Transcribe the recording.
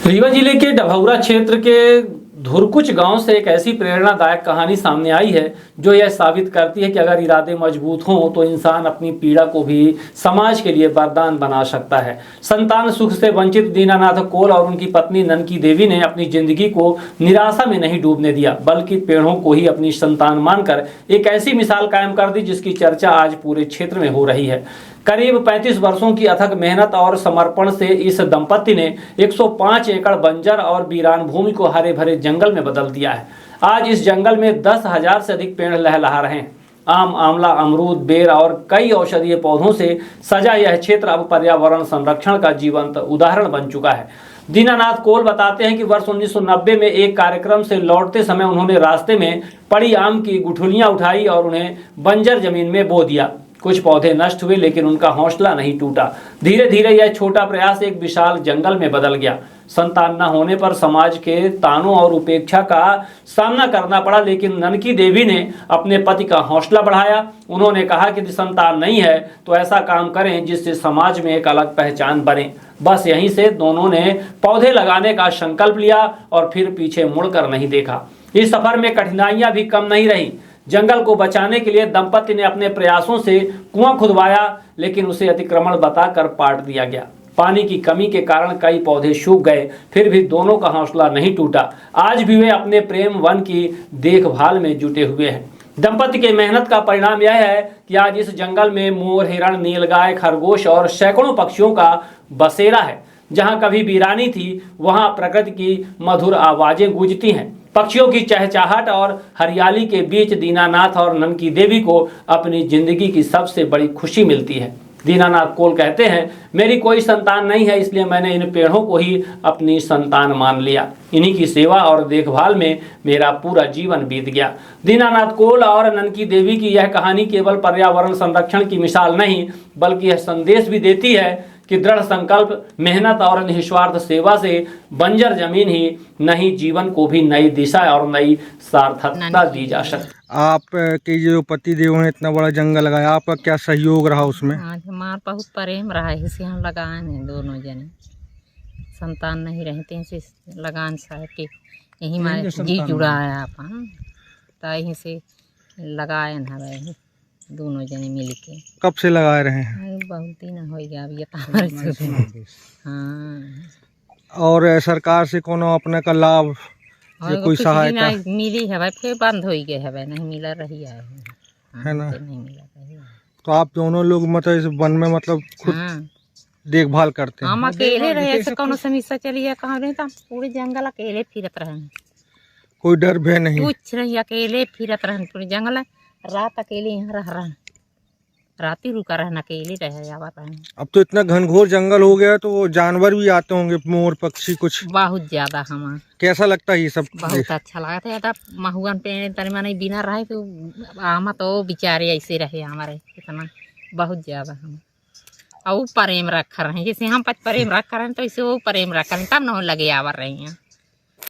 रीवा जिले के डभौरा क्षेत्र के धुरकुच गांव से एक ऐसी प्रेरणादायक कहानी सामने आई है जो यह साबित करती है कि अगर इरादे मजबूत हों तो इंसान अपनी पीड़ा को भी समाज के लिए वरदान बना सकता है। संतान सुख से वंचित दीनानाथ कोल और उनकी पत्नी ननकी देवी ने अपनी जिंदगी को निराशा में नहीं डूबने दिया, बल्कि पेड़ों को ही अपनी संतान मानकर एक ऐसी मिसाल कायम कर दी जिसकी चर्चा आज पूरे क्षेत्र में हो रही है। करीब 35 वर्षों की अथक मेहनत और समर्पण से इस दंपति ने 105 एकड़ बंजर और वीरान भूमि को हरे भरे जंगल में बदल दिया है। आज इस जंगल में 10,000 से अधिक पेड़ लहलहा रहे हैं। आम, आंवला, अमरूद, बेर और कई औषधीय पौधों से सजा यह क्षेत्र अब पर्यावरण संरक्षण का जीवंत उदाहरण बन चुका है। दीनानाथ कोल बताते हैं कि वर्ष 1990 में एक कार्यक्रम से लौटते समय उन्होंने रास्ते में पड़ी आम की गुठलियां उठाई और उन्हें बंजर जमीन में बो दिया। कुछ पौधे नष्ट हुए लेकिन उनका हौसला नहीं टूटा। धीरे धीरे यह छोटा प्रयास एक विशाल जंगल में बदल गया। संतान न होने पर समाज के तानों और उपेक्षा का सामना करना पड़ा, लेकिन ननकी देवी ने अपने पति का हौसला बढ़ाया। उन्होंने कहा कि यदि संतान नहीं है तो ऐसा काम करें जिससे समाज में एक अलग पहचान बने। बस यहीं से दोनों ने पौधे लगाने का संकल्प लिया और फिर पीछे मुड़कर नहीं देखा। इस सफर में कठिनाइयां भी कम नहीं रही। जंगल को बचाने के लिए दंपति ने अपने प्रयासों से कुआं खुदवाया, लेकिन उसे अतिक्रमण बताकर पाट दिया गया। पानी की कमी के कारण कई पौधे सूख गए, फिर भी दोनों का हौसला नहीं टूटा। आज भी वे अपने प्रेम वन की देखभाल में जुटे हुए हैं। दंपति के मेहनत का परिणाम यह है कि आज इस जंगल में मोर, हिरण, नीलगाय, खरगोश और सैकड़ों पक्षियों का बसेरा है। जहां कभी वीरानी थी वहां प्रकृति की मधुर आवाजें गूंजती हैं। पक्षियों की चहचहाहट और हरियाली के बीच दीनानाथ और ननकी देवी को अपनी जिंदगी की सबसे बड़ी खुशी मिलती है। दीनानाथ कोल कहते हैं, मेरी कोई संतान नहीं है, इसलिए मैंने इन पेड़ों को ही अपनी संतान मान लिया। इन्हीं की सेवा और देखभाल में मेरा पूरा जीवन बीत गया। दीनानाथ कोल और ननकी देवी की यह कहानी केवल पर्यावरण संरक्षण की मिसाल नहीं, बल्कि यह संदेश भी देती है कि दृढ़ संकल्प, मेहनत और निस्वार्थ सेवा से बंजर जमीन ही नहीं, जीवन को भी नई दिशा और नई सार्थकता दी जा सकती। आपके जो पति देव ने इतना बड़ा जंगल लगाया, आपका क्या सहयोग रहा उसमें? हमारा बहुत प्रेम रहा है, इसे हम लगाए हैं दोनों जने। संतान नहीं रहते से लगान सा के यही हमारे जी जुड़ा है अपन, तो यहीं से लगाए हैं दोनों जने मिल के। कब से लगाए रहे हैं? बहुत दिन हो गया अभी। हाँ। और सरकार से कोनो अपने का लाभ कोई सहायता मिली है? फिर बंद हो गए है, नहीं मिला रही है ना? नहीं मिला रही है। तो आप दोनों लोग मतलब इस वन में मतलब खुद देखभाल करते हैं? हम अकेले रहे, ऐसे कौन समस्या चली है कहाँ रहे, तो पूरे जंगल अकेले फिरत रहे। कोई डर भय नहीं? कुछ नहीं, अकेले फिरत रहे पूरे जंगल। रात अकेले यहाँ रह रहे, रात ही रुका रहना, अकेले रहे आवा रहे। अब तो इतना घनघोर जंगल हो गया तो वो जानवर भी आते होंगे, मोर, पक्षी कुछ? बहुत ज्यादा। हमारा कैसा लगता है ये सब? बहुत अच्छा लगा था। महुआन पेड़ तनी मनी बिना रहे तो आमा तो बेचारे ऐसे रहे हमारे, इतना बहुत ज्यादा हम और प्रेम रख रहे हैं। जैसे हम प्रेम रख रहे हैं तो इसे वो प्रेम रख रहे हैं, तब न लगे आवर रहे हैं।